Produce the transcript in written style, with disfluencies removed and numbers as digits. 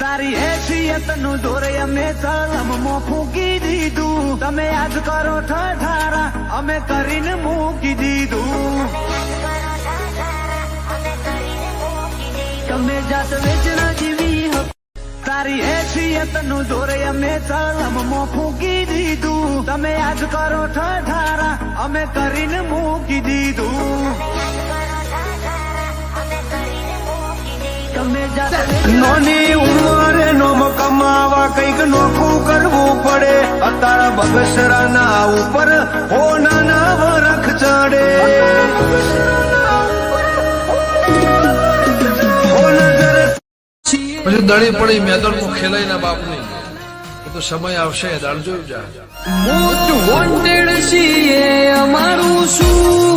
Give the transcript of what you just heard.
તારી હેસિયતનું જોર અમે તળમમાં ફૂંકી દીધું. તમે યાદ કરો ઠઠારા અમે કરીને મૂકી દીધું. તમે જાત વેચના જીવી તારી હેસિયતનું જોર અમે તળમમાં ફૂંકી દીધું. તમે યાદ કરો ઠઠારા અમે કરીને મૂકી દીધું. નોની ઉંમરે નોમ કમાવા કઈક નોખું કરવું પડે. અત્યારે બગસરાના ઉપર હોનાના વરખ ચડે. પછી દળી પડી મેદાન માં ખેલાઈ ના બાપ ની તો સમય આવશે દાળ જોયું જા. મોસ્ટ વોન્ટેડ છીએ અમારું શું